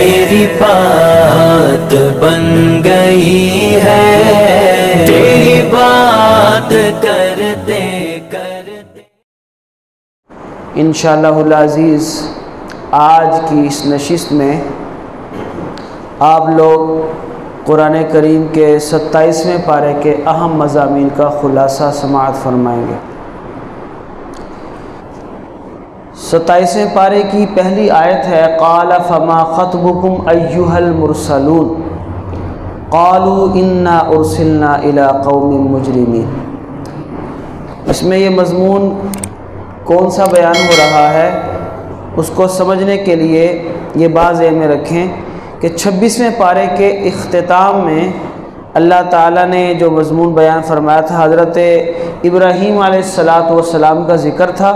تیری بات بن گئی ہے، تیری بات کرتے کرتے۔ انشاءاللہ العزیز آج کی اس نشست میں آپ لوگ قرآن کریم کے 27ویں پارے کے اہم مضامین کا خلاصہ سماعت فرمائیں گے۔ 27ویں پارے کی پہلی آیت ہے قال فما خطبکم ایھا المرسلون قالوا انا ارسلنا الی قوم مجرمین۔ اس میں یہ مضمون کون سا بیان ہو رہا ہے اس کو سمجھنے کے لیے یہ بات ذہن میں رکھیں کہ 26ویں پارے کے اختتام میں اللہ تعالیٰ نے جو مضمون بیان فرمایا تھا حضرت ابراہیم علیہ السلام کا ذکر تھا۔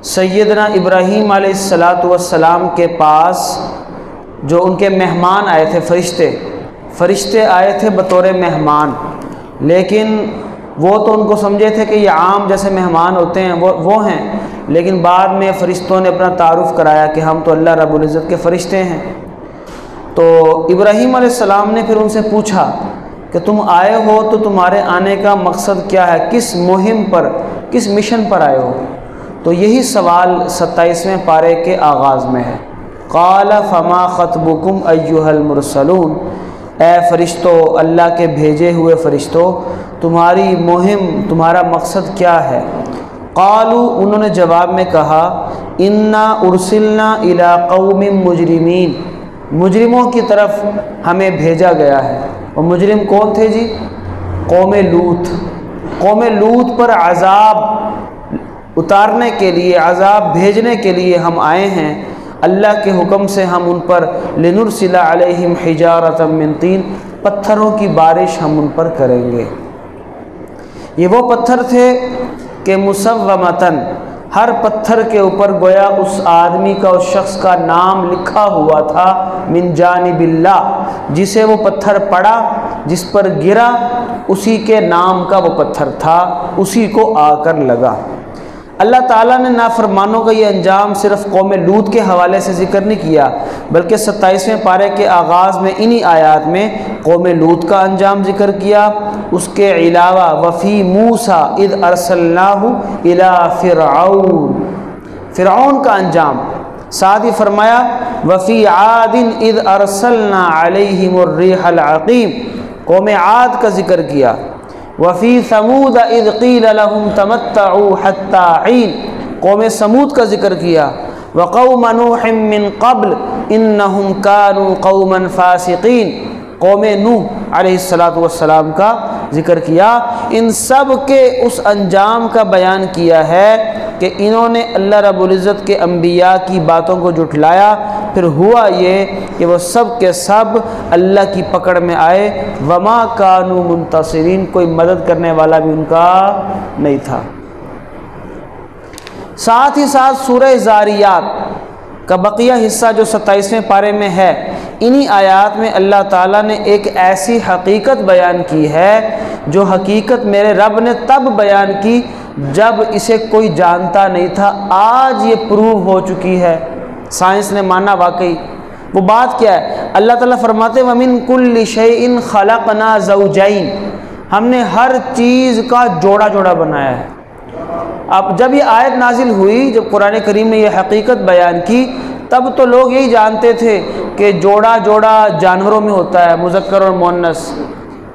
سیدنا ابراہیم علیہ السلام کے پاس جو ان کے مہمان آئے تھے، فرشتے آئے تھے بطور مہمان، لیکن وہ تو ان کو سمجھے تھے کہ یہ عام جیسے مہمان ہوتے ہیں وہ ہیں، لیکن بعد میں فرشتوں نے اپنا تعارف کرایا کہ ہم تو اللہ رب العزت کے فرشتے ہیں۔ تو ابراہیم علیہ السلام نے پھر ان سے پوچھا کہ تم آئے ہو تو تمہارے آنے کا مقصد کیا ہے، کس مہم پر، کس مشن پر آئے ہو؟ تو یہی سوال 27ویں پارے کے آغاز میں ہے۔ قال فما خطبکم ایھا المرسلون، اے فرشتو، اللہ کے بھیجے ہوئے فرشتو، تمہاری مہم، تمہارا مقصد کیا ہے؟ قالوا، انہوں نے جواب میں کہا انا ارسلنا الی قوم مجرمین، مجرموں کی طرف ہمیں بھیجا گیا ہے۔ اور مجرم کون تھے جی؟ قوم لوط۔ قوم لوط پر عذاب اتارنے کے لیے، عذاب بھیجنے کے لیے ہم آئے ہیں۔ اللہ کے حکم سے ہم ان پر لنرسل علیہم حجارۃ من طین، پتھروں کی بارش ہم ان پر کریں گے۔ یہ وہ پتھر تھے کہ مسومتاً، ہر پتھر کے اوپر گویا اس آدمی کا، اس شخص کا نام لکھا ہوا تھا، من جانب اللہ، جسے وہ پتھر پڑا، جس پر گرا، اسی کے نام کا وہ پتھر تھا، اسی کو آ کر لگا۔ اللہ تعالیٰ نے نافرمانوں کا یہ انجام صرف قوم لوط کے حوالے سے ذکر نہیں کیا، بلکہ 27ویں پارے کے آغاز میں انہی آیات میں قوم لوط کا انجام ذکر کیا۔ اس کے علاوہ وفی موسیٰ اذ ارسلناہ الی فرعون، فرعون کا انجام، ساتھ ہی فرمایا وفی عاد اذ ارسلنا علیہم الریح العقیم، قوم عاد کا ذکر کیا۔ وفی ثمود اذ قیل لهم تمتعوا حتی حین، قوم سمود کا ذکر کیا۔ وقوم نوح من قبل انہم کانوا قوما فاسقین، قوم نوح علیہ السلام کا ذکر کیا۔ ان سب کے اس انجام کا بیان کیا ہے کہ انہوں نے اللہ رب العزت کے انبیاء کی باتوں کو جھٹلایا، پھر ہوا یہ کہ وہ سب کے سب اللہ کی پکڑ میں آئے۔ وما کانوا منتصرین، کوئی مدد کرنے والا بھی ان کا نہیں تھا۔ ساتھ ہی ساتھ سورہ زاریات کا بقیہ حصہ جو 27ویں پارے میں ہے، انہی آیات میں اللہ تعالیٰ نے ایک ایسی حقیقت بیان کی ہے جو حقیقت میرے رب نے تب بیان کی جب اسے کوئی جانتا نہیں تھا، آج یہ پروو ہو چکی ہے، سائنس نے مانا واقعی۔ وہ بات کیا ہے؟ اللہ تعالیٰ فرماتے وَمِن كُلِّ شَيْءٍ خَلَقْنَا زَوْجَيْن، ہم نے ہر چیز کا جوڑا جوڑا بنایا ہے۔ اب جب یہ آیت نازل ہوئی، جب قرآن کریم نے یہ حقیقت بیان کی، تب تو لوگ یہی جانتے تھے کہ جوڑا جوڑا جانوروں میں ہوتا ہے، مذکر اور مؤنث،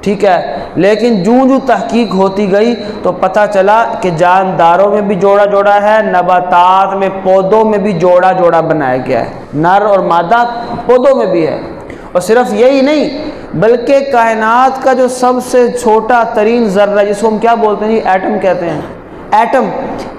ٹھیک ہے، لیکن جو تحقیق ہوتی گئی تو پتہ چلا کہ جانداروں میں بھی جوڑا جوڑا ہے، نباتات میں، پودوں میں بھی جوڑا جوڑا بنایا گیا ہے، نر اور مادہ پودوں میں بھی ہے۔ اور صرف یہی نہیں بلکہ کائنات کا جو سب سے چھوٹا ترین ذرہ، جس کو ہم کیا بولتے ہیں جی؟ ایٹم کہتے ہیں۔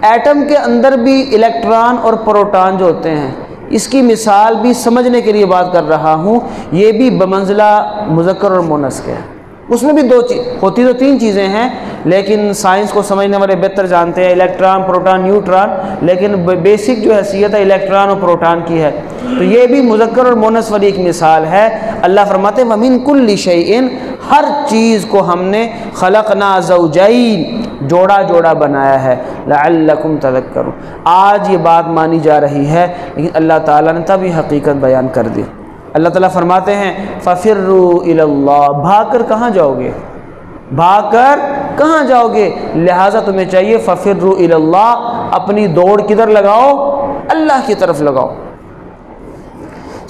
ایٹم کے اندر بھی الیکٹران اور پروٹان جو ہوتے ہیں، اس کی مثال بھی سمجھنے کے لیے بات کر رہا ہوں، یہ بھی بمنزلہ مذکر اور مؤنث کے ہیں۔ اس میں بھی دو چیز ہوتی، تو تین چیزیں ہیں، لیکن سائنس کو سمجھنے والے بہتر جانتے ہیں، الیکٹران، پروٹان، نیوٹران، لیکن بیسک جو حیثیت ہے الیکٹران اور پروٹان کی ہے۔ تو یہ بھی مذکر اور مؤنث والی ایک مثال ہے۔ اللہ فرماتے ہیں وَمِن كُلِّ شَيْءٍ، ہر چیز کو ہم نے خلقنا زوجین، جوڑا جوڑا بنایا ہے، لعلکم تذکرون۔ آج یہ بات مانی جا رہی ہے، لیکن اللہ تعالیٰ نے تب یہ حقیقت بیان کر دی۔ اللہ تعالیٰ فرماتے ہیں فَفِرُّوا إِلَى اللَّهِ، بھاگ کر کہاں جاؤ گے؟ بھاگ کر کہاں جاؤ گے؟ لہٰذا تمہیں چاہیے فَفِرُّوا إِلَى اللَّهِ، اپنی دوڑ کدھر لگاؤ؟ اللہ کی طرف لگاؤ۔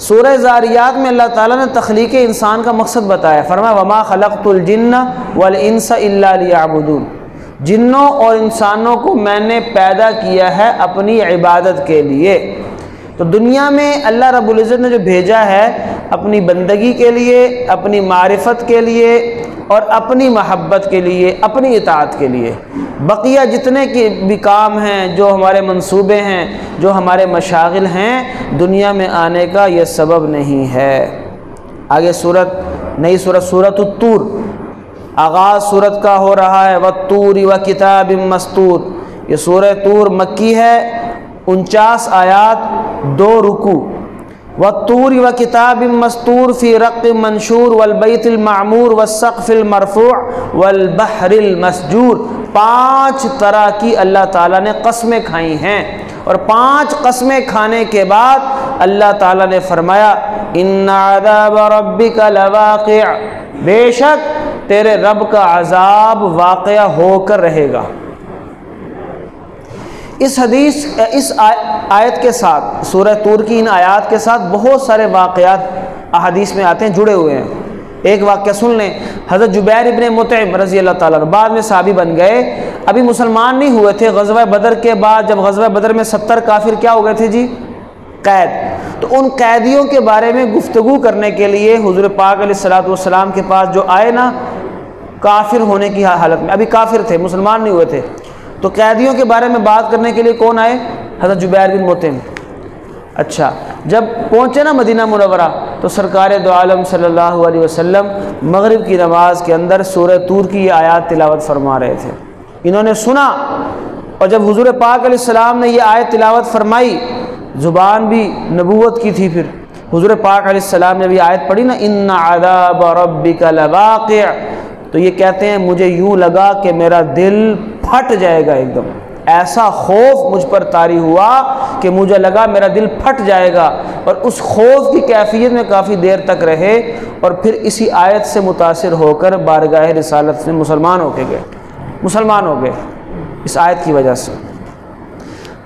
سورہ زاریات میں اللہ تعالیٰ نے تخلیق انسان کا مقصد بتایا، فرمایا وَمَا خَلَقْتُ الْجِنَّ وَالْإِنسَ إِلَّا لِيَعْبُدُونَ، جنوں اور انسانوں کو میں نے پیدا کیا ہے اپنی عبادت کے لیے۔ تو دنیا میں اللہ رب العزت نے جو بھیجا ہے اپنی بندگی کے لیے، اپنی معرفت کے لیے اور اپنی محبت کے لیے، اپنی اطاعت کے لیے۔ بقیہ جتنے کی بھی کام ہیں، جو ہمارے منصوبے ہیں، جو ہمارے مشاغل ہیں، دنیا میں آنے کا یہ سبب نہیں ہے۔ آگے نئی سورۃ الطور، آغاز سورت کا ہو رہا ہے وَالطُّورِ وَكِتَابٍ مَّسْطُورٍ۔ یہ سورہ طور مکی ہے، 49 آیات، 2 رکوع۔ وَالطُّورِ وَكِتَابٍ مَّسْطُورٍ فِي رَقٍّ مَّنشُورٍ وَالْبَيْتِ الْمَعْمُورِ وَالسَّقْفِ الْمَرْفُوعِ وَالْبَحْرِ الْمَسْجُورِ، 5 طرح کی اللہ تعالیٰ نے قسمیں کھائی ہیں، اور 5 قسمیں کھانے کے بعد اللہ تعالیٰ نے فرمایا إِنَّ عَذَابَ رَبِّكَ لَوَاقِعٌ، بے شک تیرے رب کا عذاب واقعہ ہو کر رہے گا۔ اس آیت کے ساتھ، سورہ طور کی ان آیات کے ساتھ بہت سارے واقعات احادیث میں آتے ہیں، جڑے ہوئے ہیں۔ ایک واقعہ سن لیں، حضرت جبیر ابن مطعم رضی اللہ تعالیٰ عنہ بعد میں صحابی بن گئے، ابھی مسلمان نہیں ہوئے تھے۔ غزوہ بدر کے بعد جب غزوہ بدر میں 70 کافر کیا ہو گئے تھے جی؟ قید۔ تو ان قیدیوں کے بارے میں گفتگو کرنے کے لیے حضور پاک علیہ الصلوۃ والسلام کے پاس جو آئے نا، کافر ہونے کی حالت میں، ابھی کافر تھے، مسلمان نہیں ہوئے تھے، تو قیدیوں کے بارے میں بات کرنے کے لیے کون آئے؟ حضرت جبیر بن مطعم۔ اچھا، جب پہنچے نا مدینہ منورہ تو سرکار دو عالم صلی اللہ علیہ وسلم مغرب کی نماز کے اندر سورہ طور کی یہ آیات تلاوت فرما رہے تھے۔ انہوں نے سنا، اور جب حضور پاک علیہ السلام نے یہ آیت تلاوت فرمائی، زبان بھی نبوت کی تھی، پھر حضور پاک علیہ السلام نے بھی آیت پڑھی نا إِنَّ عَذَابَ رَبِّكَ لَوَاقِعٌ، تو یہ کہتے ہیں مجھے یوں لگا کہ میرا دل پھٹ جائے گا، ایک دم ایسا خوف مجھ پر طاری ہوا کہ مجھے لگا میرا دل پھٹ جائے گا، اور اس خوف کی کیفیت میں کافی دیر تک رہے، اور پھر اسی آیت سے متاثر ہو کر بارگاہ رسالت سے مسلمان ہو گئے اس آیت کی وجہ سے۔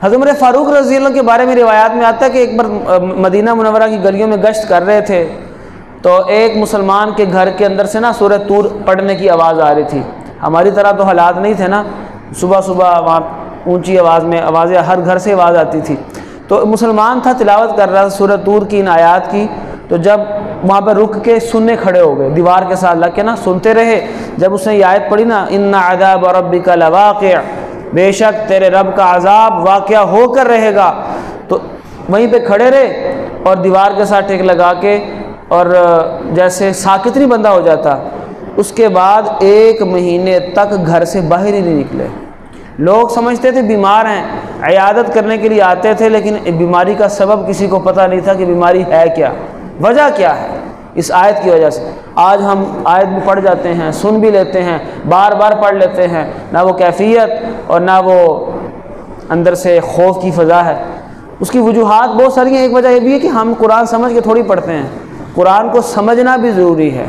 حضرت عمر فاروق رضی اللہ کے بارے میں روایات میں آتا ہے کہ ایک بار مدینہ منورہ کی گلیوں میں گشت کر رہے تھے، تو ایک مسلمان کے گھر کے اندر سے نا سورہ طور پڑھنے کی آواز آ رہی تھی۔ ہماری طرح تو حالات نہیں تھے نا، صبح وہاں اونچی آواز میں آوازیں، ہر گھر سے آواز آتی تھی، تو مسلمان تھا، تلاوت کر رہا تھا سورہ طور کی ان آیات کی، تو جب وہاں پہ رک کے سننے کھڑے ہو گئے، دیوار کے ساتھ لگ کے نا سنتے رہے۔ جب اس نے یہ آیت پڑھی نا إِنَّ عَذَابَ رَبِّكَ لَوَاقِعٌ، بے شک تیرے رب کا عذاب واقعہ ہو کر رہے گا، تو وہیں پہ کھڑے رہے اور دیوار کے ساتھ ٹیک لگا کے، اور جیسے ساکت نہیں بندہ ہو جاتا، اس کے بعد 1 مہینے تک گھر سے باہر ہی نہیں نکلے۔ لوگ سمجھتے تھے بیمار ہیں، عیادت کرنے کے لیے آتے تھے، لیکن بیماری کا سبب کسی کو پتہ نہیں تھا کہ بیماری ہے کیا، وجہ کیا ہے، اس آیت کی وجہ سے۔ آج ہم آیت بھی پڑھ جاتے ہیں، سن بھی لیتے ہیں، بار بار پڑھ لیتے ہیں، نہ وہ کیفیت اور نہ وہ اندر سے خوف کی فضا ہے۔ اس کی وجوہات بہت ساری ہیں، ایک وجہ یہ بھی ہے کہ ہم قرآن سمجھ کے تھوڑی پڑھتے ہیں، قرآن کو سمجھنا بھی ضروری ہے،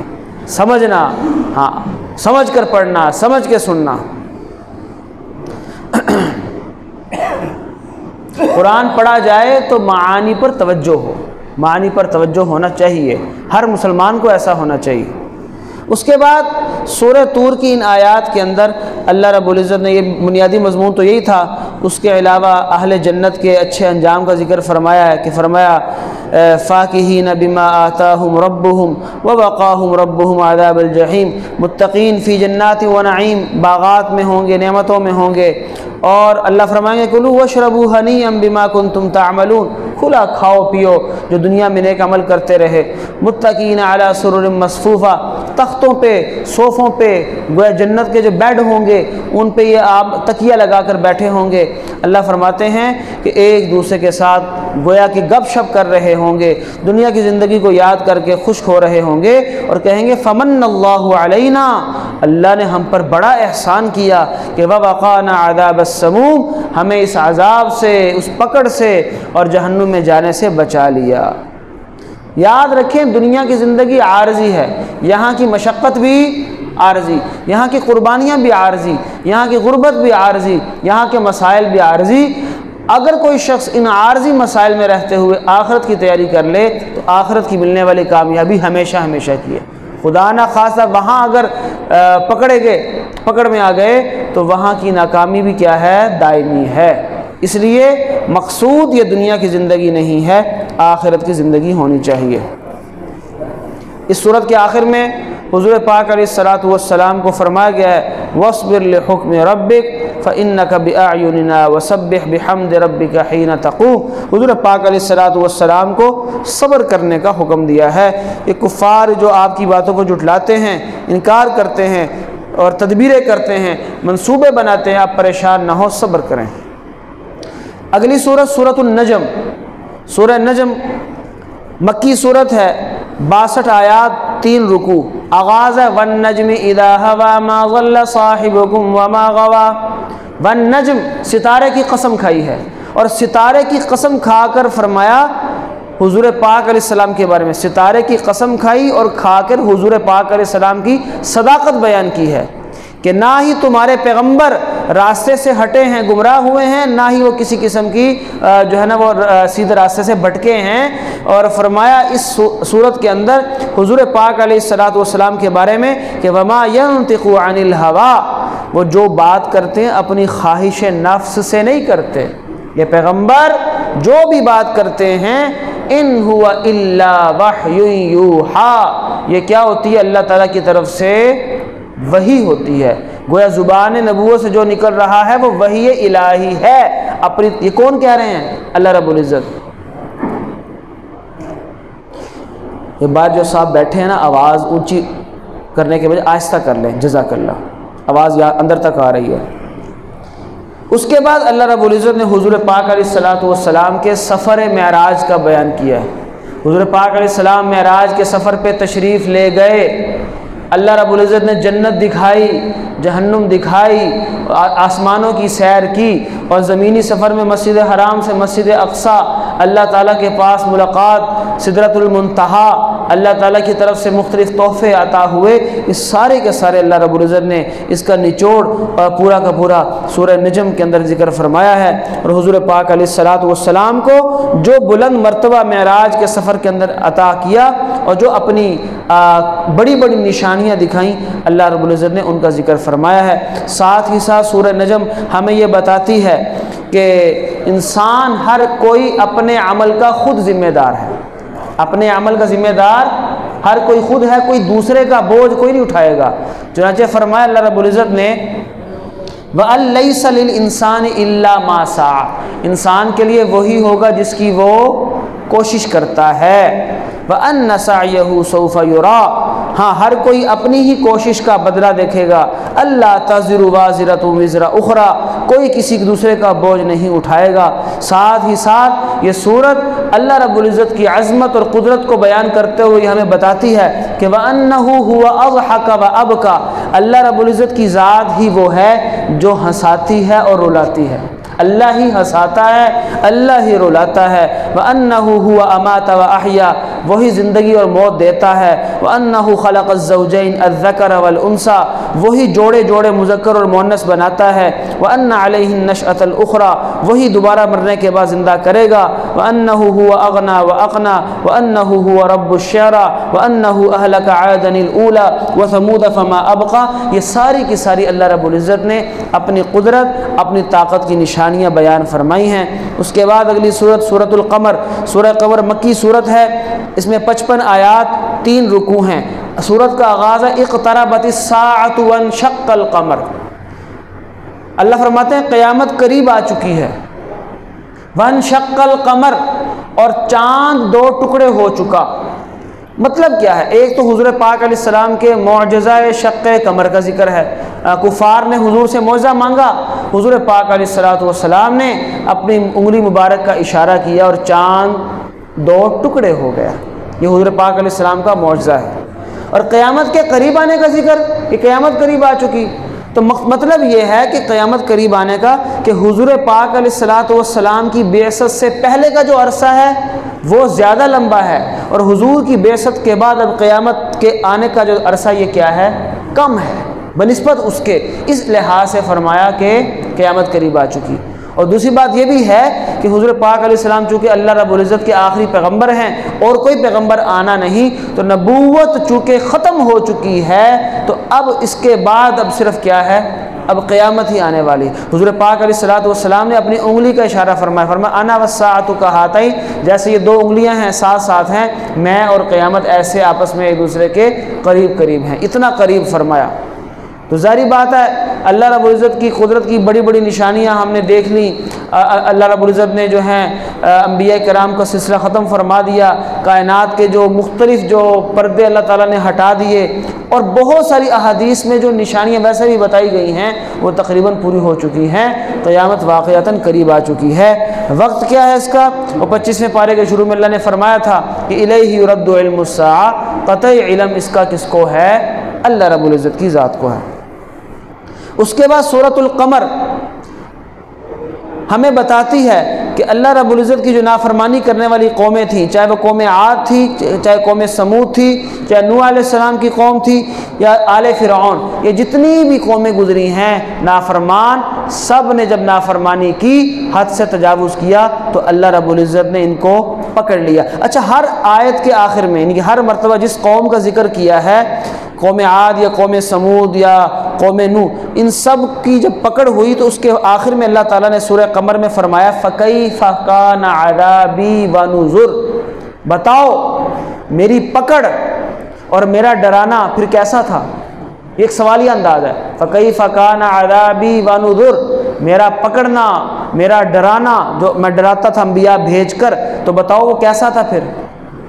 سمجھنا، ہاں سمجھ کر پڑھنا، سمجھ کے سننا۔ قرآن پڑھا جائے تو معانی پر توجہ ہو، معانی پر توجہ ہونا چاہیے، ہر مسلمان کو ایسا ہونا چاہیے۔ اس کے بعد سورہ طور کی ان آیات کے اندر اللہ رب العزت نے، یہ بنیادی مضمون تو یہی تھا، اس کے علاوہ اہل جنت کے اچھے انجام کا ذکر فرمایا ہے کہ فرمایا فاکہین بما آتاہم ربہم ووقاہم ربہم عذاب الجحیم، متقین فی جنات و نعیم، باغات میں ہوں گے، نعمتوں میں ہوں گے، اور اللہ فرمائیں گے کلوا واشربوا ہنیئا بما کنتم تعملون، کھلا کھاؤ پیو جو دنیا میں نیک عمل کرتے رہے، متقین علی سرر مصفوفہ، تختوں پہ، صوفوں پہ، گویا جنت کے جو بیڈ ہوں گے ان پہ یہ آپ تکیہ لگا کر بیٹھے ہوں گے۔ اللہ فرماتے ہیں کہ ایک دوسرے کے ساتھ گویا کہ گپ شپ کر رہے ہوں گے، دنیا کی زندگی کو یاد کر کے خشک ہو رہے ہوں گے، اور کہیں گے فمن اللہ علینا، اللہ نے ہم پر بڑا احسان کیا کہ ووقانا عذاب السموم، ہمیں اس عذاب سے، اس پکڑ سے اور جہنم میں جانے سے بچا لیا۔ یاد رکھیں دنیا کی زندگی عارضی ہے، یہاں کی مشقت بھی عارضی، یہاں کی قربانیاں بھی عارضی، یہاں کی غربت بھی عارضی، یہاں کے مسائل بھی عارضی۔ اگر کوئی شخص ان عارضی مسائل میں رہتے ہوئے آخرت کی تیاری کر لے تو آخرت کی ملنے والی کامیابی ہمیشہ ہمیشہ کی ہے۔ خدا نہ خواستہ وہاں اگر پکڑ میں آ گئے تو وہاں کی ناکامی بھی کیا ہے؟ دائمی ہے۔ اس لیے مقصود یہ دنیا کی زندگی نہیں ہے، آخرت کی زندگی ہونی چاہیے۔ اس صورت کے آخر میں حضور پاک علیہ الصلاۃ والسلام کو فرمایا گیا ہے وَاصْبِرْ لِحُکْمِ رَبِّكَ فَإِنَّكَ بِأَعْيُنِنَا وَسَبِّحْ بِحَمْدِ رَبِّكَ حِينَ تَقُومُ۔ حضور پاک علیہ الصلاۃ والسلام کو صبر کرنے کا حکم دیا ہے۔ یہ کفار جو آپ کی باتوں کو جھٹلاتے ہیں، انکار کرتے ہیں اور تدبیریں کرتے ہیں، منصوبے بناتے ہیں، آپ پریشان نہ ہو، صبر کریں۔ اگلی صورت سورۃ النجم۔ سورہ نجم مکی صورت ہے، 62 آیات، 3 رکوع۔ آغاز ہے وَالنَّجْمِ إِذَا هَوَى مَا ضَلَّ صَاحِبُكُمْ وَمَا غَوَى۔ وَالنَّجْم ستارے کی قسم کھائی ہے، اور ستارے کی قسم کھا کر فرمایا حضور پاک علیہ السلام کے بارے میں، ستارے کی قسم کھائی اور کھا کر حضور پاک علیہ السلام کی صداقت بیان کی ہے کہ نہ ہی تمہارے پیغمبر راستے سے ہٹے ہیں، گمراہ ہوئے ہیں، نہ ہی وہ کسی قسم کی جو ہے نا وہ سیدھے راستے سے بھٹکے ہیں۔ اور فرمایا اس صورت کے اندر حضور پاک علیہ الصلاۃ والسلام کے بارے میں کہ وما ينطق عن الهوى، وہ جو بات کرتے ہیں اپنی خواہش نفس سے نہیں کرتے۔ یہ پیغمبر جو بھی بات کرتے ہیں ان هو الا وحی یوحی، یہ کیا ہوتی ہے؟ اللہ تعالیٰ کی طرف سے وحی ہوتی ہے۔ گویا زبان نبوت سے جو نکل رہا ہے وہ وحی الہی ہے۔ اپنی یہ کون کہہ رہے ہیں؟ اللہ رب العزت۔ یہ بات جو صاحب بیٹھے ہیں نا، آواز اونچی کرنے کے بجائے آہستہ کر لیں، جزاک اللہ، آواز اندر تک آ رہی ہے۔ اس کے بعد اللہ رب العزت نے حضور پاک علیہ الصلاۃ والسلام کے سفر معراج کا بیان کیا ہے۔ حضور پاک علیہ السلام معراج کے سفر پہ تشریف لے گئے، اللہ رب العزت نے جنت دکھائی، جہنم دکھائی، آسمانوں کی سیر کی، اور زمینی سفر میں مسجد حرام سے مسجد اقصی، اللہ تعالیٰ کے پاس ملاقات، سدرۃ المنتہا، اللہ تعالیٰ کی طرف سے مختلف تحفے عطا ہوئے۔ اس سارے کے سارے اللہ رب العزت نے اس کا نچوڑ پورا کا پورا سورہ نجم کے اندر ذکر فرمایا ہے۔ اور حضور پاک علیہ الصلاۃ والسلام کو جو بلند مرتبہ معراج کے سفر کے اندر عطا کیا اور جو اپنی بڑی بڑی نشانیاں دکھائیں، اللہ رب العزت نے ان کا ذکر فرمایا ہے۔ ساتھ ہی ساتھ سورہ نجم ہمیں یہ بتاتی ہے کہ انسان ہر کوئی اپنے عمل کا خود ذمہ دار ہے، اپنے عمل کا ذمہ دار ہر کوئی خود ہے، کوئی دوسرے کا بوجھ کوئی نہیں اٹھائے گا۔ چنانچہ فرمایا اللہ رب العزت نے وَأَن لَيْسَ لِلْإِنسَانِ إِلَّا مَا سَعَى، انسان کے لیے وہی ہوگا جس کی وہ کوشش کرتا ہے۔ وَأَنَّ سَعْيَهُ سَوْفَ يُرَى، ہاں ہر کوئی اپنی ہی کوشش کا بدلہ دیکھے گا۔ اللہ تَزِرُ وَازِرَةٌ وِزْرَ أُخْرَى، کوئی کسی دوسرے کا بوجھ نہیں اٹھائے گا۔ ساتھ ہی ساتھ یہ صورت اللہ رب العزت کی عظمت اور قدرت کو بیان کرتے ہوئے ہمیں بتاتی ہے کہ وَأَنَّهُ هُوَ أَضْحَكَ وَأَبْكَى، اللہ رب العزت کی ذات ہی وہ ہے جو ہنساتی ہے اور رلاتی ہے۔ اللہ ہی ہنساتا ہے، اللہ ہی رلاتا ہے۔ وَأَنَّهُ هُوَ أَمَاتَ وَأَحْيَا، وہی زندگی اور موت دیتا ہے۔ وَأَنَّهُ خَلَقَ الزَّوْجَيْنِ الذَّكَرَ وَالْأُنثَى، وہی جوڑے جوڑے مذکر اور مؤنث بناتا ہے۔ وَأَنَّ عَلَيْهِ النَّشْأَةَ الْأُخْرَى، وہی دوبارہ مرنے کے بعد زندہ کرے گا۔ وَأَنَّهُ هُوَ أَغْنَى وَأَقْنَى وَأَنَّهُ هُوَ رَبُّ الشِّعْرَى وَأَنَّهُ أَهْلَكَ عَادًا الْأُولَى وَثَمُودَ فَمَا أَبْقَى، یہ ساری کی ساری اللہ رب العزت نے اپنی قدرت، اپنی طاقت کی نشانیاں بیان فرمائی ہیں۔ اس کے بعد اگلی سورت سورۃ القمر۔ سورہ قمر مکی سورت ہے، اس میں 55 آیات، 3 رکوع ہیں۔ سورت کا آغاز ہے اقتربت الساعۃ وانشق القمر، اللہ فرماتے ہیں قیامت قریب آ چکی ہے۔ وانشق القمر، اور چاند 2 ٹکڑے ہو چکا۔ مطلب کیا ہے؟ ایک تو حضور پاک علیہ السلام کے معجزہ شق قمر کا ذکر ہے۔ کفار نے حضور سے معجزہ مانگا، حضور پاک علیہ الصلاۃ والسلام نے اپنی انگلی مبارک کا اشارہ کیا اور چاند 2 ٹکڑے ہو گیا۔ یہ حضور پاک علیہ السلام کا معجزہ ہے۔ اور قیامت کے قریب آنے کا ذکر، کہ قیامت قریب آ چکی، تو مطلب یہ ہے کہ قیامت قریب آنے کا کہ حضور پاک علیہ الصلاۃ والسلام کی بعثت سے پہلے کا جو عرصہ ہے وہ زیادہ لمبا ہے، اور حضور کی بعثت کے بعد اب قیامت کے آنے کا جو عرصہ یہ کیا ہے؟ کم ہے بنسبت اس کے، اس لحاظ سے فرمایا کہ قیامت قریب آ چکی۔ اور دوسری بات یہ بھی ہے کہ حضور پاک علیہ السلام چونکہ اللہ رب العزت کے آخری پیغمبر ہیں اور کوئی پیغمبر آنا نہیں، تو نبوت چونکہ ختم ہو چکی ہے تو اب اس کے بعد اب صرف کیا ہے؟ اب قیامت ہی آنے والی۔ حضور پاک علیہ السلام نے اپنی انگلی کا اشارہ فرمایا، انا والساعۃ کہاتین، جیسے یہ دو انگلیاں ہیں ساتھ ساتھ ہیں، میں اور قیامت ایسے آپس میں ایک دوسرے کے قریب قریب ہیں، اتنا قریب فرمایا۔ تو ظاہری بات ہے اللہ رب العزت کی قدرت کی بڑی بڑی نشانیاں ہم نے دیکھ لیں۔ اللہ رب العزت نے جو ہیں انبیاء کرام کا سلسلہ ختم فرما دیا، کائنات کے جو مختلف جو پردے اللہ تعالیٰ نے ہٹا دیے، اور بہت ساری احادیث میں جو نشانیاں ویسے بھی بتائی گئی ہیں وہ تقریباً پوری ہو چکی ہیں، قیامت واقعتاً قریب آ چکی ہے۔ وقت کیا ہے اس کا؟ وہ 25ویں پارے کے شروع میں اللہ نے فرمایا تھا کہ الیہ یرد علم الساعہ، قطعی علم اس کا کس کو ہے؟ اللہ رب العزت کی ذات کو ہے۔ اس کے بعد سورۃ القمر ہمیں بتاتی ہے کہ اللہ رب العزت کی جو نافرمانی کرنے والی قومیں تھیں، چاہے وہ قوم عاد تھی، چاہے قوم سمود تھی، چاہے نوح علیہ السلام کی قوم تھی یا آل فرعون، یہ جتنی بھی قومیں گزری ہیں نافرمان، سب نے جب نافرمانی کی، حد سے تجاوز کیا، تو اللہ رب العزت نے ان کو پکڑ لیا۔ اچھا، ہر آیت کے آخر میں یعنی کہ ہر مرتبہ جس قوم کا ذکر کیا ہے، قوم عاد یا قوم سمود یا قوم نوح، ان سب کی جب پکڑ ہوئی تو اس کے آخر میں اللہ تعالیٰ نے سورہ قمر میں فرمایا فَكَيْفَ كَانَ عَذَابِي وَنُذُرْ، بتاؤ میری پکڑ اور میرا ڈرانا پھر کیسا تھا۔ یہ ایک سوالیہ انداز ہے، فَكَيْفَ كَانَ عَذَابِي وَنُذُرْ، میرا پکڑنا، میرا ڈرانا، جو میں ڈراتا تھا انبیاء بھیج کر، تو بتاؤ وہ کیسا تھا پھر۔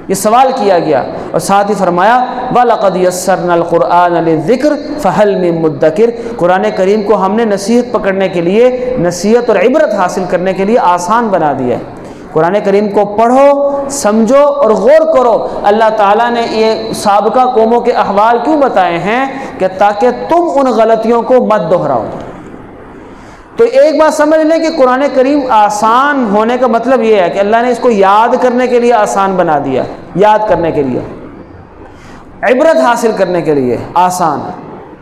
یہ سوال کیا گیا، اور ساتھ ہی فرمایا وَلَقَدْ يَسَّرْنَا الْقُرْآنَ لِلذِّكْرِ فَهَلْ مِن مُدَّكِرٍ، قرآن کریم کو ہم نے نصیحت پکڑنے کے لیے، نصیحت اور عبرت حاصل کرنے کے لیے آسان بنا دیا ہے۔ قرآن کریم کو پڑھو، سمجھو اور غور کرو۔ اللہ تعالیٰ نے یہ سابقہ قوموں کے احوال کیوں بتائے ہیں؟ کہ تاکہ تم ان غلطیوں کو مت دہراؤ۔ تو ایک بات سمجھ لیں کہ قرآن کریم آسان ہونے کا مطلب یہ ہے کہ اللہ نے اس کو یاد کرنے کے لیے آسان بنا دیا، یاد کرنے کے لیے، عبرت حاصل کرنے کے لیے آسان۔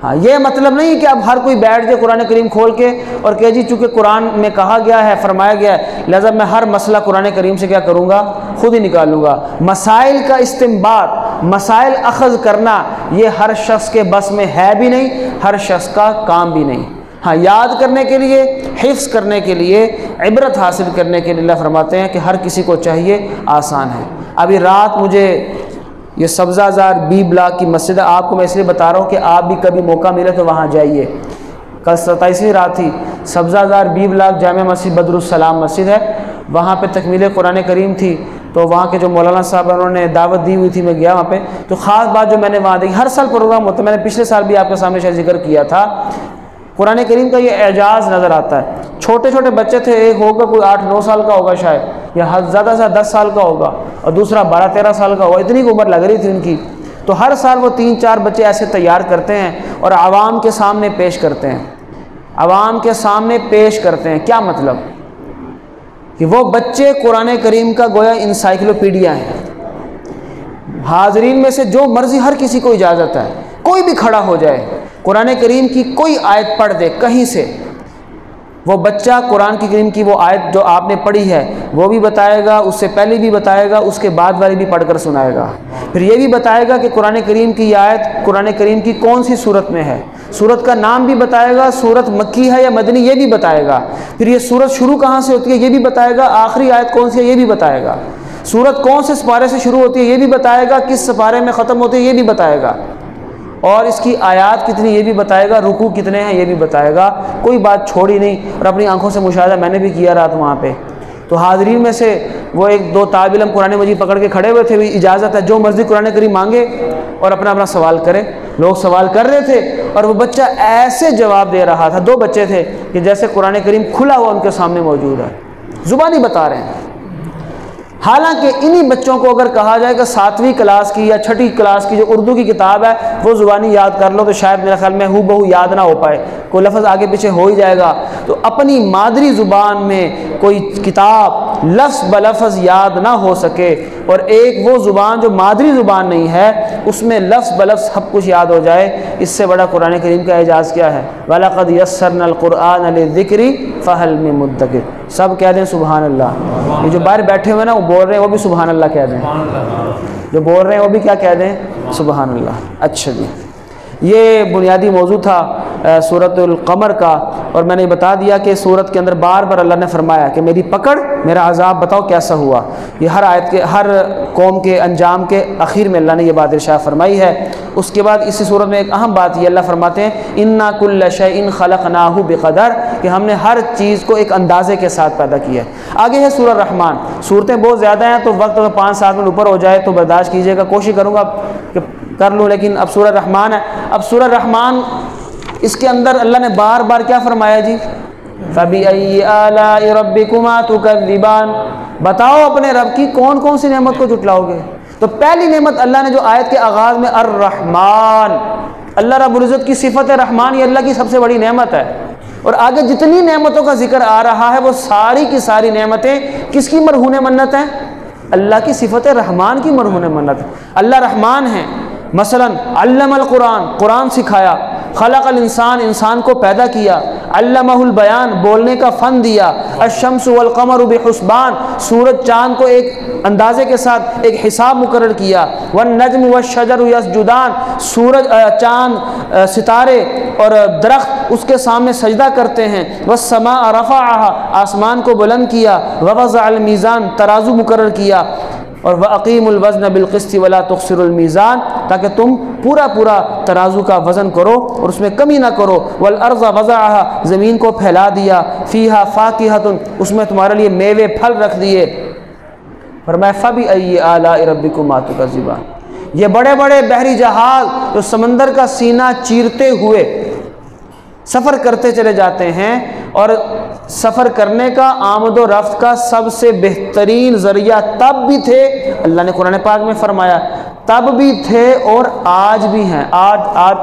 ہاں، یہ مطلب نہیں کہ اب ہر کوئی بیٹھ جائے قرآن کریم کھول کے اور کہ جی چونکہ قرآن میں کہا گیا ہے، فرمایا گیا ہے، لہذا میں ہر مسئلہ قرآن کریم سے کیا کروں گا؟ خود ہی نکال لوں گا۔ مسائل کا استنباط، مسائل اخذ کرنا، یہ ہر شخص کے بس میں ہے بھی نہیں، ہر شخص کا کام بھی نہیں۔ ہاں، یاد کرنے کے لیے، حفظ کرنے کے لیے، عبرت حاصل کرنے کے لیے اللہ فرماتے ہیں کہ ہر کسی کو چاہیے، آسان ہے۔ ابھی رات مجھے یہ سبزہ زار بی بلاک کی مسجد ہے، آپ کو میں اس لیے بتا رہا ہوں کہ آپ بھی کبھی موقع ملے تو وہاں جائیے۔ کل 27ویں رات تھی، سبزہ زار بی بلاک جامع مسجد بدر السلام مسجد ہے، وہاں پہ تکمیل قرآن کریم تھی، تو وہاں کے جو مولانا صاحب انہوں نے دعوت دی ہوئی تھی، میں گیا وہاں پہ۔ تو خاص بات جو میں نے وہاں دیکھی، ہر سال پروگرام ہوتا ہے، میں نے پچھلے سال بھی آپ کے سامنے شاید ذکر کیا تھا، قرآن کریم کا یہ اعجاز نظر آتا ہے۔ چھوٹے چھوٹے بچے تھے، ایک ہوگا کوئی 8-9 سال کا ہوگا شاید، یا زیادہ سے 10 سال کا ہوگا، اور دوسرا 12-13 سال کا ہوگا، اتنی عمر لگ رہی تھی ان کی۔ تو ہر سال وہ 3-4 بچے ایسے تیار کرتے ہیں اور عوام کے سامنے پیش کرتے ہیں، عوام کے سامنے پیش کرتے ہیں۔ کیا مطلب؟ کہ وہ بچے قرآن کریم کا گویا انسائکلوپیڈیا ہیں۔ حاضرین میں سے جو مرضی، ہر کسی کو اجازت ہے، کوئی بھی کھڑا ہو جائے، قرآن کریم کی کوئی آیت پڑھ دے کہیں سے، وہ بچہ قرآن کی کریم کی وہ آیت جو آپ نے پڑھی ہے وہ بھی بتائے گا، اس سے پہلے بھی بتائے گا، اس کے بعد والی بھی پڑھ کر سنائے گا، پھر یہ بھی بتائے گا کہ قرآن کریم کی یہ آیت قرآن کریم کی کون سی صورت میں ہے، صورت کا نام بھی بتائے گا، صورت مکی ہے یا مدنی یہ بھی بتائے گا، پھر یہ صورت شروع کہاں سے ہوتی ہے یہ بھی بتائے گا، آخری آیت کون سی ہے یہ بھی بتائے گا، صورت کون سے سپارے سے شروع ہوتی ہے یہ بھی بتائے گا، کس سپارے میں ختم ہوتی ہے یہ بھی بتائے گا، اور اس کی آیات کتنی یہ بھی بتائے گا، رکوع کتنے ہیں یہ بھی بتائے گا، کوئی بات چھوڑی نہیں۔ اور اپنی آنکھوں سے مشاہدہ میں نے بھی کیا رات وہاں پہ، تو حاضرین میں سے وہ 1-2 طالب علم قرآن مجید پکڑ کے کھڑے ہوئے تھے، بھی اجازت ہے جو مرضی قرآن کریم مانگے اور اپنا اپنا سوال کرے۔ لوگ سوال کر رہے تھے اور وہ بچہ ایسے جواب دے رہا تھا، 2 بچے تھے کہ جیسے قرآن کریم کھلا ہوا ان کے سامنے موجود ہے، زبانی بتا رہے ہیں۔ حالانکہ انہی بچوں کو اگر کہا جائے کہ 7ویں کلاس کی یا 6ٹھی کلاس کی جو اردو کی کتاب ہے وہ زبانی یاد کر لو، تو شاید میرے خیال میں ہو بہو یاد نہ ہو پائے، کوئی لفظ آگے پیچھے ہو ہی جائے گا۔ تو اپنی مادری زبان میں کوئی کتاب لفظ بلفظ یاد نہ ہو سکے، اور ایک وہ زبان جو مادری زبان نہیں ہے اس میں لفظ بلفظ سب کچھ یاد ہو جائے، اس سے بڑا قرآن کریم کا اعجاز کیا ہے؟ وَلَقَدْ يَسَّرْنَا الْقُرْآنَ لِلذِّكْرِ فَهَلْ مِن مُدَّكِرٍ۔ سب کہہ دیں سبحان اللہ۔ یہ جو باہر بیٹھے ہوئے نا وہ بول رہے ہیں وہ بھی سبحان اللہ کہہ دیں، جو بول رہے ہیں وہ بھی کیا کہہ دیں؟ سبحان اللہ۔ اچھا جی، یہ بنیادی موضوع تھا سورۃ القمر کا، اور میں نے بتا دیا کہ سورت کے اندر بار بار اللہ نے فرمایا کہ میری پکڑ، میرا عذاب بتاؤ کیسا ہوا۔ یہ ہر آیت کے، ہر قوم کے انجام کے اخیر میں اللہ نے یہ بات ارشاد فرمائی ہے۔ اس کے بعد اسی سورت میں ایک اہم بات یہ اللہ فرماتے ہیں اِنَّا كُلَّ شَيْءٍ خَلَقْنَاهُ بِقَدَرٍ، کہ ہم نے ہر چیز کو ایک اندازے کے ساتھ پیدا کیا ہے۔ آگے ہے سورہ رحمان۔ صورتیں بہت زیادہ ہیں تو وقت اگر 5-7 منٹ اوپر ہو جائے تو برداشت کیجیے گا، کوشش کروں گا کہ کر لوں، لیکن اب سورہ رحمان ہے۔ اب سورہ رحمان، اس کے اندر اللہ نے بار بار کیا فرمایا جی؟ فَبِأَيِّ آلَاءِ رَبِّكُمَا تُكَذِّبَانِ، بتاؤ اپنے رب کی کون کون سی نعمت کو جھٹلاؤ گے؟ تو پہلی نعمت اللہ نے جو آیت کے آغاز میں الرحمن، اللہ رب العزت کی صفت رحمان، یہ اللہ کی سب سے بڑی نعمت ہے۔ اور آگے جتنی نعمتوں کا ذکر آ رہا ہے وہ ساری کی ساری نعمتیں کس کی مرہون منت ہیں؟ اللہ کی صفت رحمان کی مرہون منت ہے۔ اللہ رحمان ہیں۔ مثلا علم القرآن، قرآن سکھایا، خلق الانسان، انسان کو پیدا کیا، علمہ البیان، بولنے کا فن دیا، الشمس والقمر بحسبان، سورج چاند کو ایک اندازے کے ساتھ ایک حساب مقرر کیا، والنجم والشجر یسجدان، سورج، چاند، ستارے اور درخت اس کے سامنے سجدہ کرتے ہیں، والسماء رفعها، آسمان کو بلند کیا، ووضع المیزان، ترازو مقرر کیا، اور وَأَقِيمُوا الْوَزْنَ بِالْقِسْطِ وَلَا تُخْسِرُوا الْمِيزَانَ، تاکہ تم پورا پورا ترازو کا وزن کرو اور اس میں کمی نہ کرو، وَالْأَرْضَ وَضَعَهَا، زمین کو پھیلا دیا، فِيهَا فَاكِهَةٌ، اس میں تمہارے لیے میوے پھل رکھ دیے، فرمایا فَبِأَيِّ آلَاءِ رَبِّكُمَا تُكَذِّبَانِ، یہ بڑے بڑے بحری جہاز جو سمندر کا سینہ چیرتے ہوئے سفر کرتے چلے جاتے ہیں، اور سفر کرنے کا، آمد و رفت کا سب سے بہترین ذریعہ تب بھی تھے، اللہ نے قرآن پاک میں فرمایا تب بھی تھے اور آج بھی ہیں۔ آج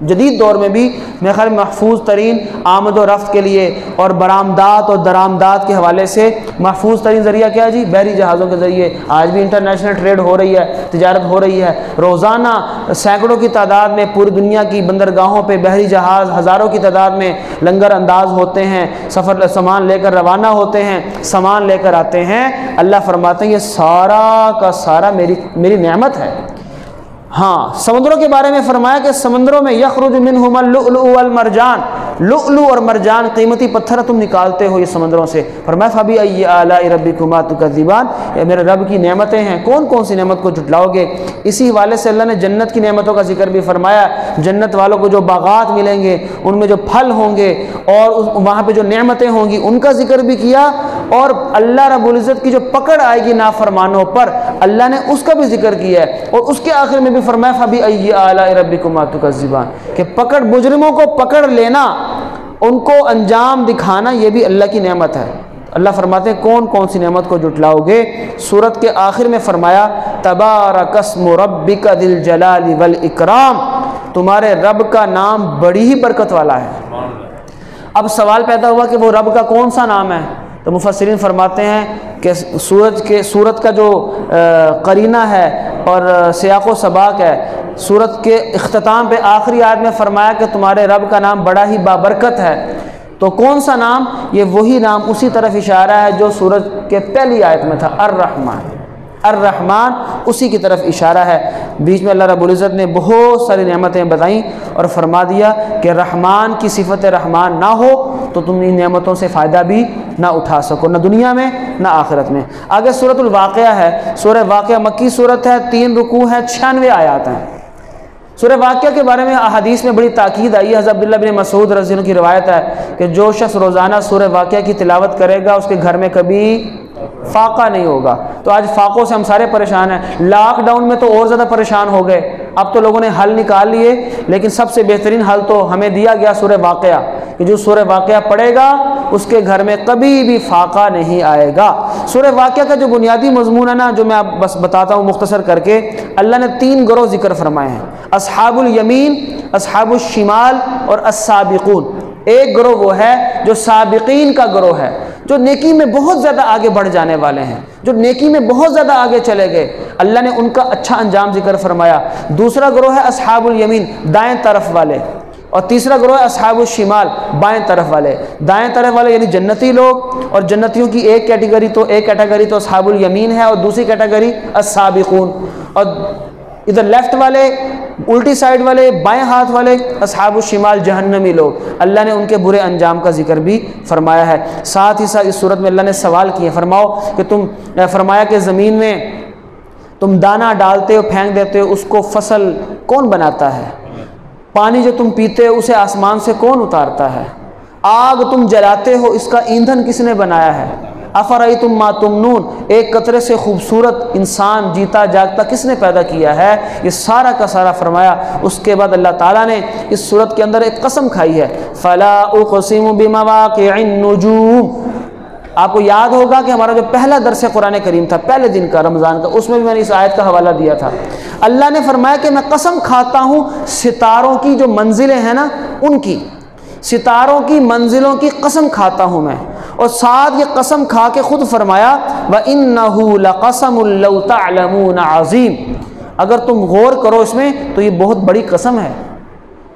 جدید دور میں بھی میرے خیال محفوظ ترین آمد و رفت کے لیے اور برآمدات اور درآمدات کے حوالے سے محفوظ ترین ذریعہ کیا ہے جی؟ بحری جہازوں کے ذریعے۔ آج بھی انٹرنیشنل ٹریڈ ہو رہی ہے، تجارت ہو رہی ہے، روزانہ سینکڑوں کی تعداد میں پوری دنیا کی بندرگاہوں پہ بحری جہاز ہزاروں کی تعداد میں لنگر انداز ہوتے ہیں، سامان لے کر روانہ ہوتے ہیں، سامان لے کر آتے ہیں۔ اللہ فرماتے ہیں یہ سارا کا سارا میری نعمت ہے۔ ہاں، سمندروں کے بارے میں فرمایا کہ سمندروں میں یخرج منہما اللؤلؤ والمرجان، لؤلؤ اور مرجان قیمتی پتھر تم نکالتے ہو یہ سمندروں سے۔ فرمایا فبأي آلاء ربكما تكذبان، یہ میرے رب کی نعمتیں ہیں، کون کون سی نعمت کو جھٹلاؤ گے؟ اسی حوالے سے اللہ نے جنت کی نعمتوں کا ذکر بھی فرمایا، جنت والوں کو جو باغات ملیں گے، ان میں جو پھل ہوں گے اور وہاں پہ جو نعمتیں ہوں گی ان کا ذکر بھی کیا، اور اللہ رب العزت کی جو پکڑ آئے گی نافرمانوں پر اللہ نے اس کا بھی ذکر کیا ہے، اور اس کے آخر میں بھی فرمایا فبأي آلاء ربكما تكذبان، کہ پکڑ، مجرموں کو پکڑ لینا، ان کو انجام دکھانا، یہ بھی اللہ کی نعمت ہے۔ اللہ فرماتے ہیں کون کون سی نعمت کو جھٹلاؤ گے؟ سورت کے آخر میں فرمایا تبارک اسم ربک ذی الجلال والاکرام، تمہارے رب کا نام بڑی ہی برکت والا ہے۔ اب سوال پیدا ہوا کہ وہ رب کا کون سا نام ہے؟ تو مفسرین فرماتے ہیں کہ سورت کا جو قرینہ ہے اور سیاق و سباق ہے، سورت کے اختتام پہ آخری آیت میں فرمایا کہ تمہارے رب کا نام بڑا ہی بابرکت ہے۔ تو کون سا نام؟ یہ وہی نام، اسی طرف اشارہ ہے جو سورت کے پہلی آیت میں تھا، الرحمن۔ الرحمن اسی کی طرف اشارہ ہے۔ بیچ میں اللہ رب العزت نے بہت ساری نعمتیں بتائیں اور فرما دیا کہ رحمان کی صفت رحمان نہ ہو تو تم ان نعمتوں سے فائدہ بھی نہ اٹھا سکو، نہ دنیا میں نہ آخرت میں۔ آگے سورۃ الواقعہ ہے، سورہ واقعہ مکی صورت ہے، 3 رکوع ہیں، 96 آیات ہیں۔ سورہ واقعہ کے بارے میں احادیث میں بڑی تاکید آئی ہے۔ حضرت عبداللہ بن مسعود رضی اللہ عنہ کی روایت ہے کہ جو شخص روزانہ سورہ واقعہ کی تلاوت کرے گا اس کے گھر میں کبھی فاقہ نہیں ہوگا۔ تو آج فاقوں سے ہم سارے پریشان ہیں، لاک ڈاؤن میں تو اور زیادہ پریشان ہو گئے، اب تو لوگوں نے حل نکال لیے، لیکن سب سے بہترین حل تو ہمیں دیا گیا سورہ واقعہ، کہ جو سورہ واقعہ پڑھے گا اس کے گھر میں کبھی بھی فاقہ نہیں آئے گا۔ سورہ واقعہ کا جو بنیادی مضمون ہے نا، جو میں آپ بس بتاتا ہوں مختصر کر کے، اللہ نے 3 گروہ ذکر فرمائے ہیں، اصحاب الیمین، اصحاب الشمال اور السابقون۔ ایک گروہ وہ ہے جو سابقین کا گروہ ہے، جو نیکی میں بہت زیادہ آگے بڑھ جانے والے ہیں، جو نیکی میں بہت زیادہ آگے چلے گئے، اللہ نے ان کا اچھا انجام ذکر فرمایا۔ دوسرا گروہ ہے اصحاب الیمین، دائیں طرف والے، اور تیسرا گروہ ہے اصحاب الشمال، بائیں طرف والے۔ دائیں طرف والے یعنی جنتی لوگ، اور جنتیوں کی ایک کیٹیگری تو اصحاب الیمین ہے، اور دوسری کیٹیگری السابقون، اور ادھر لیفٹ والے، الٹی سائڈ والے، بائیں ہاتھ والے اصحاب الشمال، جہنمی لوگ۔ اللہ نے ان کے برے انجام کا ذکر بھی فرمایا ہے۔ ساتھ ہی ساتھ اس صورت میں اللہ نے سوال کیے، فرمایا کہ زمین میں تم دانہ ڈالتے ہو، پھینک دیتے ہو، اس کو فصل کون بناتا ہے؟ پانی جو تم پیتے ہو اسے آسمان سے کون اتارتا ہے؟ آگ تم جلاتے ہو، اس کا ایندھن کس نے بنایا ہے؟ افرأیتم ما تمنون، ایک قطرے سے خوبصورت انسان جیتا جاگتا کس نے پیدا کیا ہے؟ یہ سارا کا سارا فرمایا۔ اس کے بعد اللہ تعالیٰ نے اس صورت کے اندر ایک قسم کھائی ہے، فلا اقسم بمواقع النجوم۔ آپ کو یاد ہوگا کہ ہمارا جو پہلا درس قرآن کریم تھا، پہلے دن کا، رمضان کا، اس میں بھی میں نے اس آیت کا حوالہ دیا تھا۔ اللہ نے فرمایا کہ میں قسم کھاتا ہوں ستاروں کی جو منزلیں ہیں نا ان کی، ستاروں کی منزلوں کی قسم کھاتا ہوں میں، اور ساتھ یہ قسم کھا کے خود فرمایا وَإِنَّهُ لَقَسَمٌ لَوْ تَعْلَمُونَ عَظِيمٌ، اگر تم غور کرو اس میں تو یہ بہت بڑی قسم ہے۔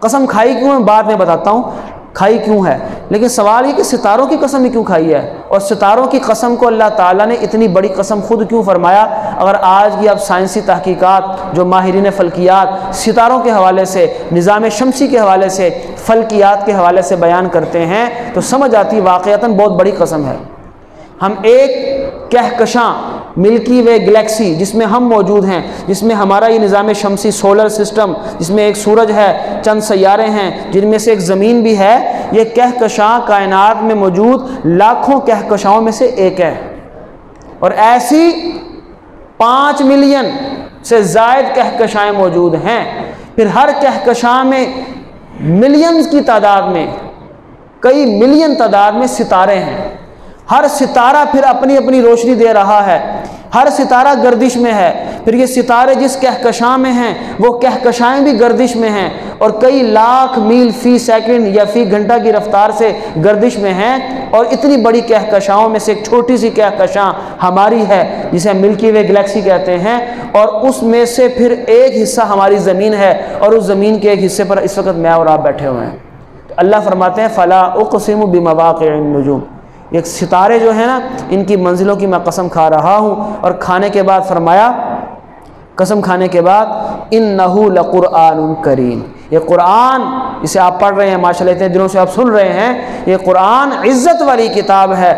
قسم کھائی کیوں ہے بعد میں بتاتا ہوں، کھائی کیوں ہے، لیکن سوال یہ کہ ستاروں کی قسم ہی کیوں کھائی ہے، اور ستاروں کی قسم کو اللہ تعالیٰ نے اتنی بڑی قسم خود کیوں فرمایا؟ اگر آج کی اب سائنسی تحقیقات جو ماہرین فلکیات ستاروں کے حوالے سے، نظام شمسی کے حوالے سے، فلکیات کے حوالے سے بیان کرتے ہیں تو سمجھ آتی واقعتاً بہت بڑی قسم ہے۔ ہم ایک کہکشاں ملکی وے گلیکسی جس میں ہم موجود ہیں، جس میں ہمارا یہ نظام شمسی سولر سسٹم، جس میں ایک سورج ہے، چند سیارے ہیں، جن میں سے ایک زمین بھی ہے، یہ کہکشاں کائنات میں موجود لاکھوں کہکشاؤں میں سے ایک ہے، اور ایسی 5 ملین سے زائد کہکشائیں موجود ہیں۔ پھر ہر کہکشاں میں ملینز کی تعداد میں، کئی ملین تعداد میں ستارے ہیں۔ ہر ستارہ پھر اپنی اپنی روشنی دے رہا ہے، ہر ستارہ گردش میں ہے۔ پھر یہ ستارے جس کہکشاں میں ہیں وہ کہکشائیں بھی گردش میں ہیں، اور کئی لاکھ میل فی سیکنڈ یا فی گھنٹہ کی رفتار سے گردش میں ہیں، اور اتنی بڑی کہکشاؤں میں سے ایک چھوٹی سی کہکشاں ہماری ہے جسے ملکی وے گلیکسی کہتے ہیں، اور اس میں سے پھر ایک حصہ ہماری زمین ہے، اور اس زمین کے ایک حصے پر اس وقت میں اور آپ بیٹھے ہوئے ہیں۔ تو اللہ فرماتے ہیں فلا اقسم بمواقع النجوم، یہ ستارے جو ہیں نا ان کی منزلوں کی میں قسم کھا رہا ہوں۔ اور کھانے کے بعد فرمایا، قسم کھانے کے بعد انہ لقرآن کریم، یہ قرآن جسے آپ پڑھ رہے ہیں ماشاءاللہ اتنے دنوں سے آپ سن رہے ہیں، یہ قرآن عزت والی کتاب ہے،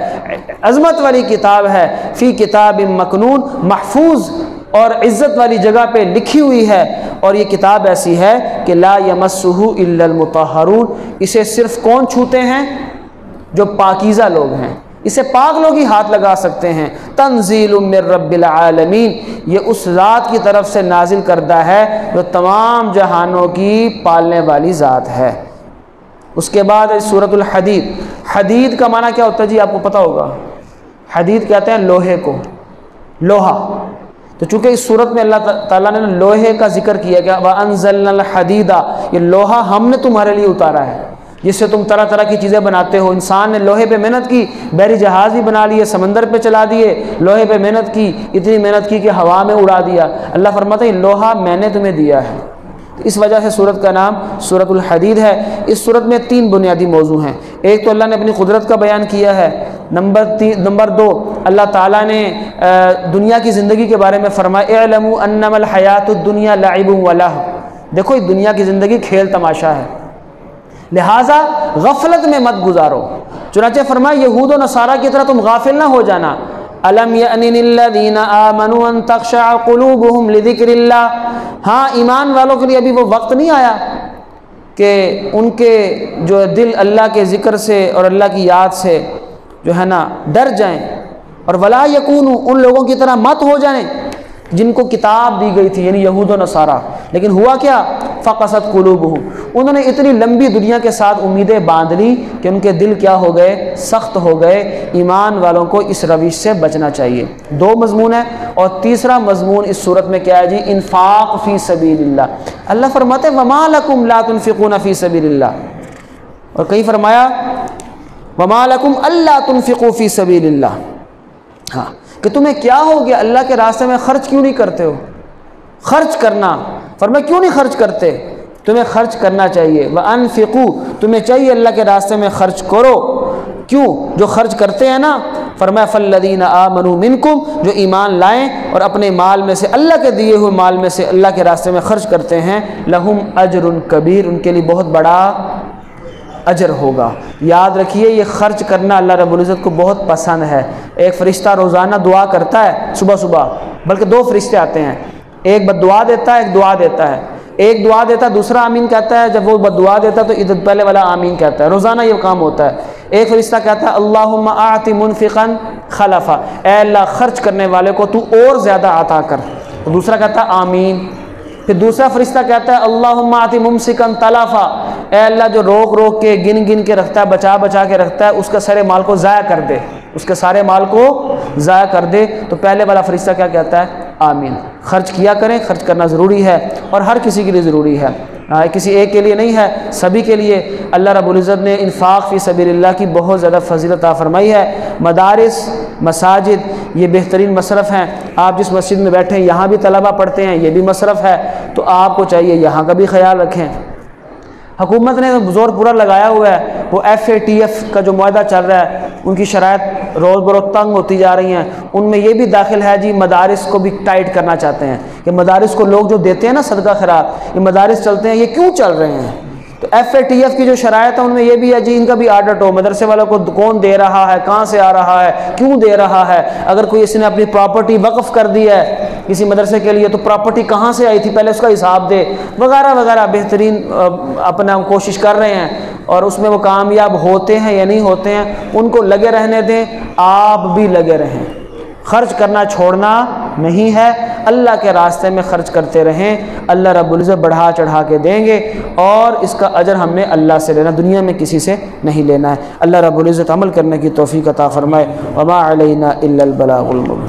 عظمت والی کتاب ہے، فی کتاب مکنون، محفوظ اور عزت والی جگہ پہ لکھی ہوئی ہے، اور یہ کتاب ایسی ہے کہ لا یمسہ الا المطہرون، اسے صرف کون چھوتے ہیں؟ جو پاکیزہ لوگ ہیں، اسے پاک لوگ ہی ہاتھ لگا سکتے ہیں۔ تنزیل من رب العالمین، یہ اس ذات کی طرف سے نازل کردہ ہے جو تمام جہانوں کی پالنے والی ذات ہے۔ اس کے بعد سورۃ الحدید، حدید کا معنی کیا ہوتا ہے جی آپ کو پتہ ہوگا؟ حدید کہتے ہیں لوہے کو، لوہا۔ تو چونکہ اس صورت میں اللہ تعالیٰ نے لوہے کا ذکر کیا کہ وَأَنزَلْنَا الْحَدِيدَ، یہ لوہا ہم نے تمہارے لیے اتارا ہے، جس سے تم طرح طرح کی چیزیں بناتے ہو۔ انسان نے لوہے پہ محنت کی، بحری جہاز بھی بنا لیے، سمندر پہ چلا دیے، لوہے پہ محنت کی، اتنی محنت کی کہ ہوا میں اڑا دیا۔ اللہ فرماتا ہے لوہا میں نے تمہیں دیا ہے۔ اس وجہ سے سورت کا نام سورۃ الحدید ہے۔ اس سورت میں 3 بنیادی موضوع ہیں۔ ایک تو اللہ نے اپنی قدرت کا بیان کیا ہے، نمبر 2 اللہ تعالیٰ نے دنیا کی زندگی کے بارے میں فرمایا اعلموا انما الحیات الدنیا لعب ولہو، دیکھو یہ دنیا کی زندگی کھیل تماشا ہے، لہٰذا غفلت میں مت گزارو۔ چنانچہ فرمایا یہود و نصارہ کی طرح تم غافل نہ ہو جانا۔ الم یأن للذین آمنوا ان تخشع قلوبهم لذکر اللہ، ہاں ایمان والوں کے لیے ابھی وہ وقت نہیں آیا کہ ان کے جو دل اللہ کے ذکر سے اور اللہ کی یاد سے جو ہے نا ڈر جائیں، اور ولا یکونوا، ان لوگوں کی طرح مت ہو جائیں جن کو کتاب دی گئی تھی، یعنی یہود و نصارہ۔ لیکن ہوا کیا؟ فقست قلوبہم، انہوں نے اتنی لمبی دنیا کے ساتھ امیدیں باندھ لی کہ ان کے دل کیا ہو گئے؟ سخت ہو گئے۔ ایمان والوں کو اس روش سے بچنا چاہیے۔ 2 مضمون ہے، اور تیسرا مضمون اس صورت میں کیا ہے جی؟ انفاق فی سبیل اللہ۔ اللہ فرماتے ہیں وما لکم لا تنفقون فی سبیل اللہ، اور کہیں فرمایا وما لکم الا تنفقوا فی سبیل اللہ، ہاں کہ تمہیں کیا ہو گیا اللہ کے راستے میں خرچ کیوں نہیں کرتے ہو؟ خرچ کرنا، فرمایا کیوں نہیں خرچ کرتے؟ تمہیں خرچ کرنا چاہیے، وَأَنفِقُوا تمہیں چاہیے اللہ کے راستے میں خرچ کرو، کیوں؟ جو خرچ کرتے ہیں نا، فرمایا فَالَّذِينَ آمَنُوا مِنْكُمْ جو ایمان لائیں اور اپنے مال میں سے اللہ کے دیے ہوئے مال میں سے اللہ کے راستے میں خرچ کرتے ہیں، لَهُمْ أَجْرٌ كَبِيرٌ ان کے لیے بہت بڑا اجر ہوگا۔ یاد رکھیے یہ خرچ کرنا اللہ رب العزت کو بہت پسند ہے۔ ایک فرشتہ روزانہ دعا کرتا ہے صبح صبح، بلکہ 2 فرشتے آتے ہیں، ایک بد دعا دیتا ہے، ایک دعا دیتا ہے۔ ایک دعا دیتا ہے، دوسرا آمین کہتا ہے، جب وہ بد دعا دیتا ہے تو ادھر پہلے والا آمین کہتا ہے۔ روزانہ یہ کام ہوتا ہے۔ ایک فرشتہ کہتا ہے اللہم اعط منفقا خلفا، اے اللہ خرچ کرنے والے کو تو اور زیادہ عطا کر، تو دوسرا کہتا ہے آمین۔ پھر دوسرا فرشتہ کہتا ہے اللہم اعط ممسکا تلفا، اے اللہ جو روک روک کے گن گن کے رکھتا ہے، بچا بچا کے رکھتا ہے، اس کا سارے مال کو ضائع کر دے، اس کے سارے مال کو ضائع کر دے۔ تو پہلے والا فرشتہ کیا کہتا ہے؟ آمین۔ خرچ کیا کریں، خرچ کرنا ضروری ہے اور ہر کسی کے لیے ضروری ہے، کسی ایک کے لیے نہیں ہے، سبھی کے لیے۔ اللہ رب العزت نے انفاق فی سبیل اللہ کی بہت زیادہ فضیلت عطا فرمائی ہے۔ مدارس، مساجد یہ بہترین مصرف ہیں۔ آپ جس مسجد میں بیٹھے ہیں یہاں بھی طلبہ پڑھتے ہیں، یہ بھی مصرف ہے، تو آپ کو چاہیے یہاں کا بھی خیال رکھیں۔ حکومت نے زور پورا لگایا ہوا ہے، وہ FATF کا جو معاہدہ چل رہا ہے، ان کی شرائط روز بروز تنگ ہوتی جا رہی ہیں، ان میں یہ بھی داخل ہے جی مدارس کو بھی ٹائٹ کرنا چاہتے ہیں کہ مدارس کو لوگ جو دیتے ہیں نا صدقہ خیرات، یہ مدارس چلتے ہیں، یہ کیوں چل رہے ہیں؟ تو FATF کی جو شرائط ہے ان میں یہ بھی ہے جی ان کا بھی آڈٹ ہو، مدرسے والوں کو کون دے رہا ہے، کہاں سے آ رہا ہے، کیوں دے رہا ہے، اگر کوئی اس نے اپنی پراپرٹی وقف کر دی ہے کسی مدرسے کے لیے تو پراپرٹی کہاں سے آئی تھی پہلے اس کا حساب دے، وغیرہ وغیرہ بہترین اپنا کوشش کر رہے ہیں، اور اس میں وہ کامیاب ہوتے ہیں یا نہیں ہوتے ہیں ان کو لگے رہنے دیں، آپ بھی لگے رہیں۔ خرچ کرنا چھوڑنا نہیں ہے، اللہ کے راستے میں خرچ کرتے رہیں، اللہ رب العزت بڑھا چڑھا کے دیں گے، اور اس کا اجر ہم نے اللہ سے لینا، دنیا میں کسی سے نہیں لینا ہے۔ اللہ رب العزت عمل کرنے کی توفیق عطا فرمائے۔ وما علینا الا البلاغ المبین۔